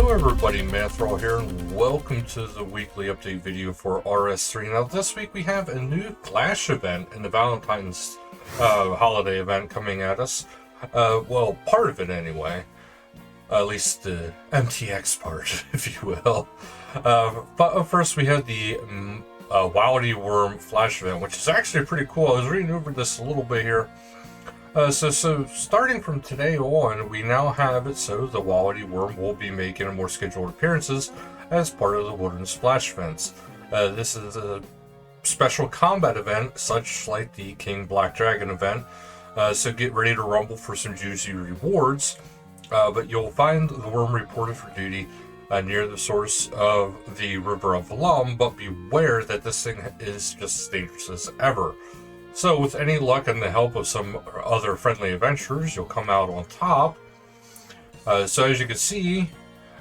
Hello everybody, Manithral here, and welcome to the weekly update video for RS3. Now this week we have a new Clash event in the Valentine's holiday event coming at us. Well, part of it anyway. At least the MTX part, if you will. But first we have the Wildy Wyrm Flash event, which is actually pretty cool. I was reading over this a little bit here. So starting from today on, we now have it so the Wildy Wyrm will be making more scheduled appearances as part of the Wilderness Flash events. This is a special combat event, such like the King Black Dragon event. So get ready to rumble for some juicy rewards. But you'll find the worm reported for duty near the source of the River of Lum, but beware that this thing is just as dangerous as ever. So with any luck and the help of some other friendly adventurers, you'll come out on top. So as you can see,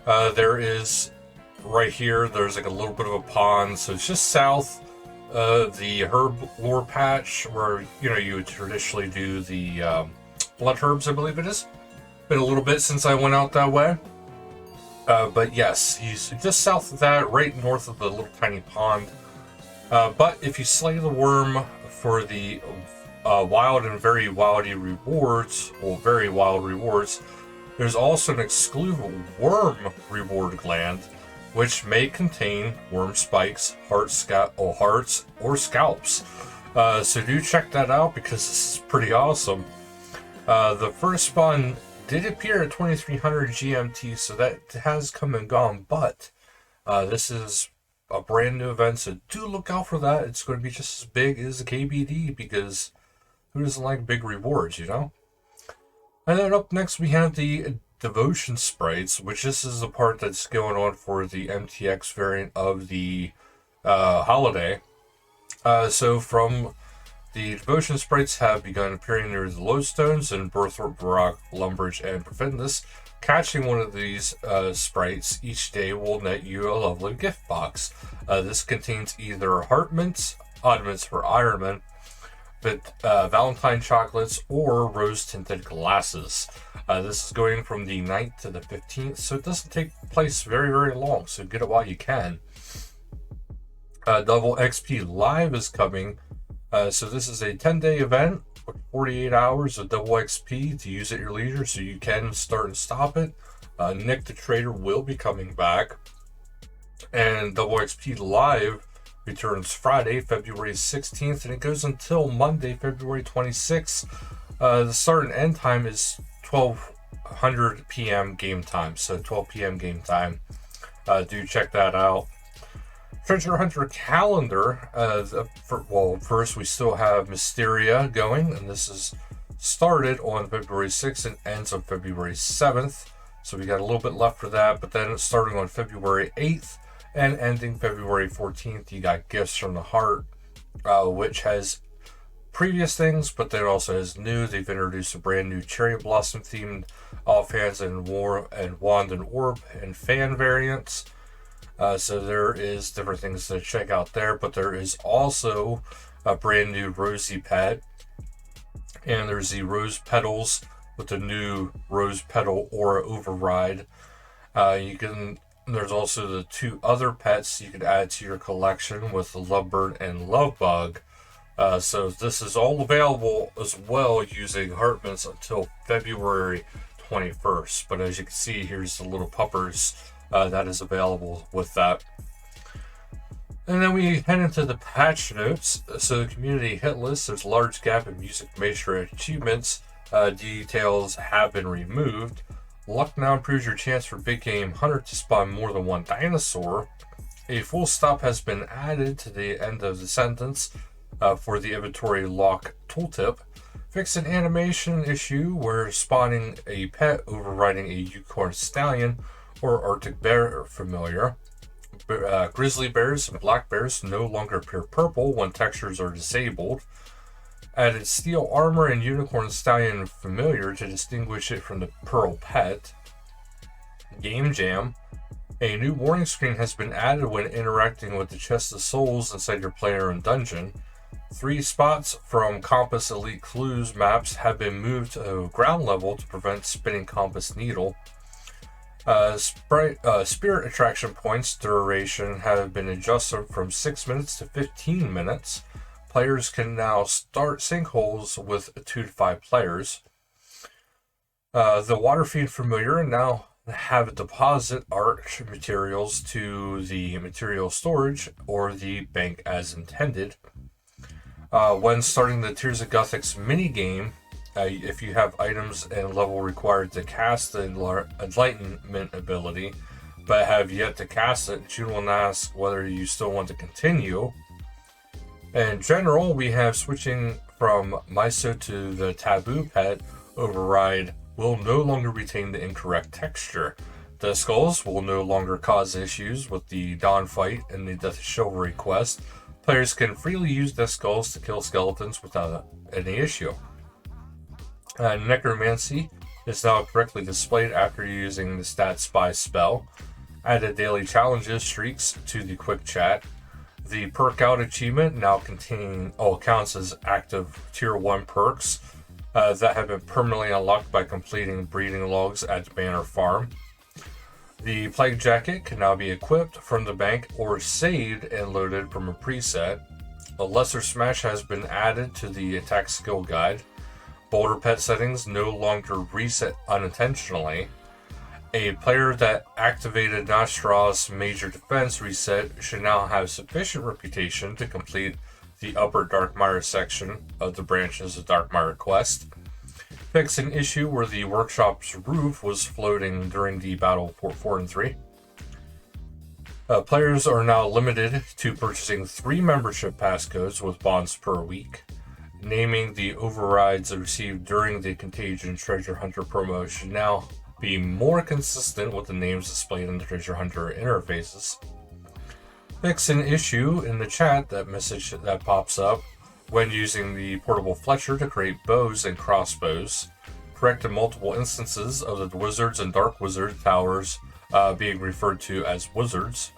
there is right here, there's like a little bit of a pond. So it's just south of the herb lore patch where, you know, you would traditionally do the blood herbs, I believe it is. Been a little bit since I went out that way. But yes, he's just south of that, right north of the little tiny pond. But if you slay the worm for the wild and very wildy rewards, or very wild rewards, there's also an exclusive worm reward gland, which may contain worm spikes, hearts, or scalps. So do check that out because this is pretty awesome. The first spawn did appear at 2300 GMT, so that has come and gone, but this is a brand new event, so do look out for that. It's going to be just as big as the KBD, because who doesn't like big rewards, you know? And then up next we have the Devotion Sprites, which this is the part that's going on for the MTX variant of the holiday. So from the Devotion Sprites have begun appearing near the Lodestones in Berthorpe, Barak, Lumbridge, and Profundus. Catching one of these sprites each day will net you a lovely gift box. This contains either heart mints, odd mints for Ironman, but Valentine chocolates, or rose-tinted glasses. This is going from the 9th to the 15th, so it doesn't take place very, very long, so get it while you can. Double XP Live is coming. So this is a 10-day event. 48 hours of double XP to use at your leisure, so you can start and stop it. Nick the Trader will be coming back, and double XP Live returns Friday, February 16th, and it goes until Monday, February 26th. The start and end time is 1200 p.m. game time, so 12 p.m. game time. Do check that out. Treasure Hunter calendar. First we still have Mysteria going, and this is started on February 6th and ends on February 7th. So we got a little bit left for that, but then it's starting on February 8th and ending February 14th. You got Gifts from the Heart, which has previous things, but then also has new. They've introduced a brand new Cherry Blossom themed offhands and Wand and Orb and fan variants. So there is different things to check out there, but there is also a brand new Rosy Pet, and there's the Rose Petals with the new Rose Petal Aura Override. There's also the two other pets you could add to your collection with the Lovebird and Lovebug. So this is all available as well using Heart Mints until February 21st. But as you can see, here's the little puppers. That is available with that. And then we head into the patch notes. So the community hit list, there's a large gap in music major achievements. Details have been removed. Luck now improves your chance for big game hunter to spawn more than one dinosaur. A full stop has been added to the end of the sentence for the inventory lock tooltip. Fix an animation issue where spawning a pet overriding a Unicorn Stallion or Arctic Bear familiar. Grizzly bears and black bears no longer appear purple when textures are disabled. Added steel armor and Unicorn Stallion familiar to distinguish it from the Pearl pet. Game Jam. A new warning screen has been added when interacting with the chest of souls inside your player and dungeon. 3 spots from Compass Elite Clues maps have been moved to ground level to prevent spinning compass needle. Spirit attraction points duration have been adjusted from 6 minutes to 15 minutes. Players can now start sinkholes with 2 to 5 players. The water feed familiar now have deposit arch materials to the material storage or the bank as intended. When starting the Tears of Guthix minigame, if you have items and level required to cast the Enlightenment ability, but have yet to cast it, June will ask whether you still want to continue. In general, we have switching from Miso to the Taboo Pet override will no longer retain the incorrect texture. The skulls will no longer cause issues with the Dawn fight and the Death of Chivalry quest. Players can freely use the skulls to kill skeletons without any issue. Necromancy is now correctly displayed after using the Stat Spy spell. Added daily challenges streaks to the quick chat. The perk out achievement now counts as active tier 1 perks that have been permanently unlocked by completing breeding logs at Manor Farm. The Plague Jacket can now be equipped from the bank or saved and loaded from a preset. A Lesser Smash has been added to the attack skill guide. Boulder pet settings no longer reset unintentionally. A player that activated Nostra's major defense reset should now have sufficient reputation to complete the upper Darkmire section of the Branches of Darkmire quest. Fix an issue where the workshop's roof was floating during the Battle for 4 and 3. Players are now limited to purchasing 3 membership passcodes with bonds per week. Naming the overrides received during the Contagion Treasure Hunter promo should now be more consistent with the names displayed in the Treasure Hunter interfaces. Fix an issue in the chat, that message that pops up when using the portable Fletcher to create bows and crossbows. Correct multiple instances of the Wizards and Dark Wizard towers being referred to as wizards.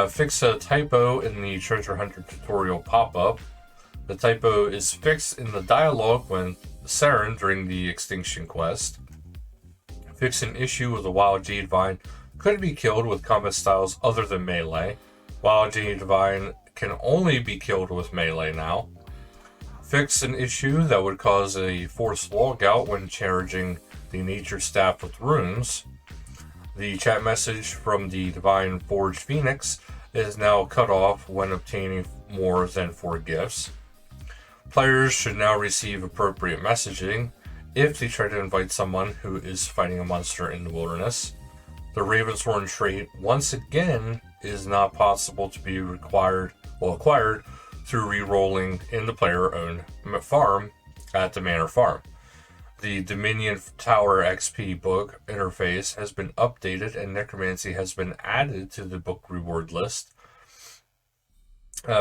Fix a typo in the Treasure Hunter tutorial pop-up. The typo is fixed in the dialogue when Saren during the Extinction quest. Fix an issue with the Wild Jade Vine could be killed with combat styles other than melee. Wild Jade Vine can only be killed with melee now. Fix an issue that would cause a forced logout when charging the Nature Staff with runes. The chat message from the Divine Forged Phoenix is now cut off when obtaining more than 4 gifts. Players should now receive appropriate messaging if they try to invite someone who is fighting a monster in the wilderness. The Ravenshorn trait, once again, is not possible to be acquired through re-rolling in the player-owned farm at the Manor Farm. The Dominion Tower XP book interface has been updated and Necromancy has been added to the book reward list.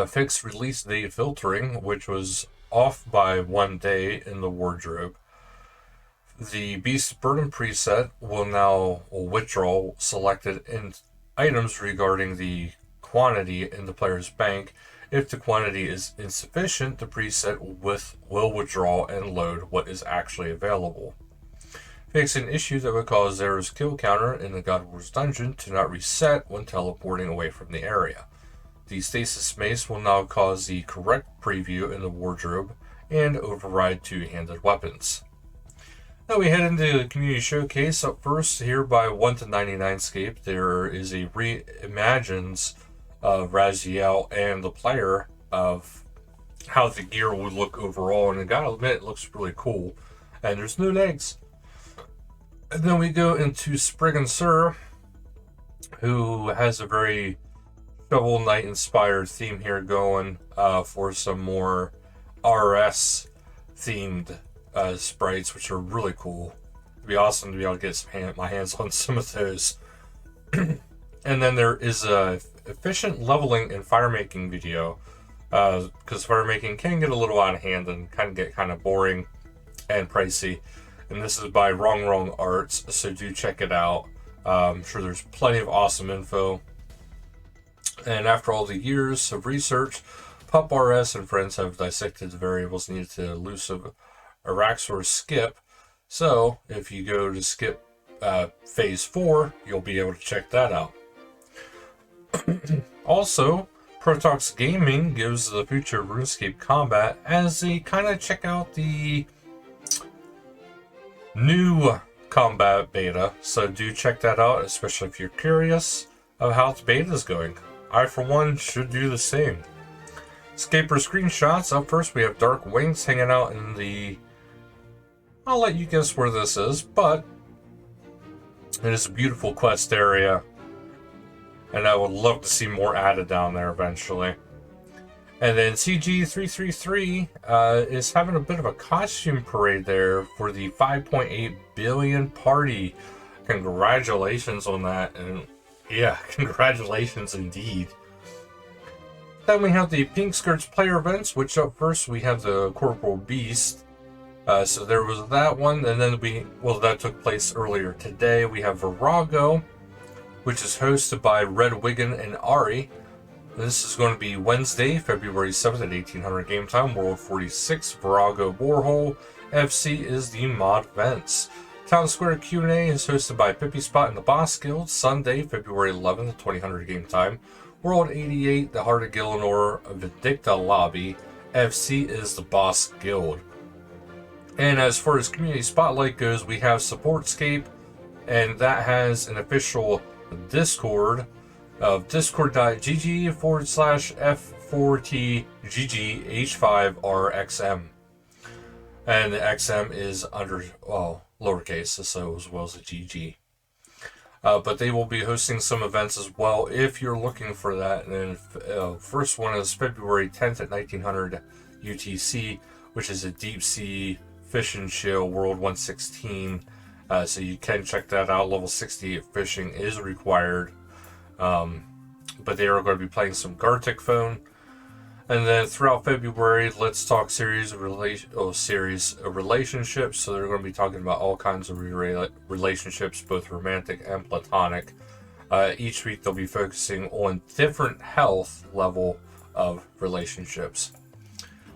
Fix release date filtering, which was off by 1 day in the wardrobe. The Beast Burden preset will now withdraw selected items regarding the quantity in the player's bank. If the quantity is insufficient, the preset will withdraw and load what is actually available. Fix an issue that would cause Zera's kill counter in the God Wars dungeon to not reset when teleporting away from the area. The Stasis Mace will now cause the correct preview in the wardrobe and override 2-handed weapons. Now we head into the community showcase. Up first here by 1 to 99 scape, there is a reimagines of Raziel and the player of how the gear would look overall, and I gotta admit it looks really cool. And there's no legs. And then we go into Sprig and Sir, who has a very Shovel Knight inspired theme here going for some more RS themed sprites, which are really cool. It'd be awesome to be able to get my hands on some of those. And then there is a efficient leveling and fire making video, because fire making can get a little out of hand and get kind of boring and pricey. And this is by Wrong Arts, so do check it out. I'm sure there's plenty of awesome info. And after all the years of research, Pup RS and friends have dissected the variables needed to elucidate Araxor's skip. So if you go to skip Phase 4, you'll be able to check that out. Also, Protox Gaming gives the future of RuneScape Combat as they kind of check out the new combat beta, so do check that out, especially if you're curious of how the beta is going. I, for one, should do the same. Escaper screenshots. Up first, we have Dark Wings hanging out in the... I'll let you guess where this is, but it is a beautiful quest area, and I would love to see more added down there eventually. And then CG333 is having a bit of a costume parade there for the 5.8 billion party. Congratulations on that, and yeah, congratulations indeed. Then we have the Pink Skirts player events, which up first we have the Corporal Beast. So there was that one, and then that took place earlier today. We have Virago, which is hosted by Red Wigan and Ari. This is going to be Wednesday, February 7th at 1800 game time, World 46, Virago Borehole. FC is the mod events. Town Square Q&A is hosted by Pippi Spot and the Boss Guild, Sunday, February 11th at 2000 game time. World 88, the Heart of Gielinor Vindicta Lobby. FC is the Boss Guild. And as far as Community Spotlight goes, we have Supportscape, and that has an official Discord of discord.gg/F4TGGH5RXM. And the XM is under, lowercase, so as well as a GG. But they will be hosting some events as well if you're looking for that. And first one is February 10th at 1900 UTC, which is a deep sea fish and chill World 116. So you can check that out. Level 68 fishing is required. But they are going to be playing some Gartic Phone. And then throughout February, Let's Talk series of relationships. So they're going to be talking about all kinds of relationships, both romantic and platonic. Each week they'll be focusing on different health level of relationships.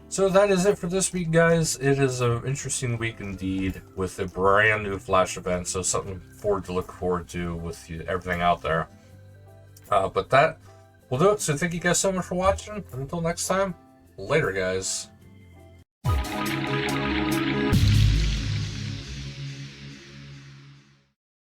So that is it for this week, guys. It is an interesting week indeed with a brand new Flash event. So something to look forward to with everything out there. But that will do it. So thank you guys so much for watching. And until next time, later, guys.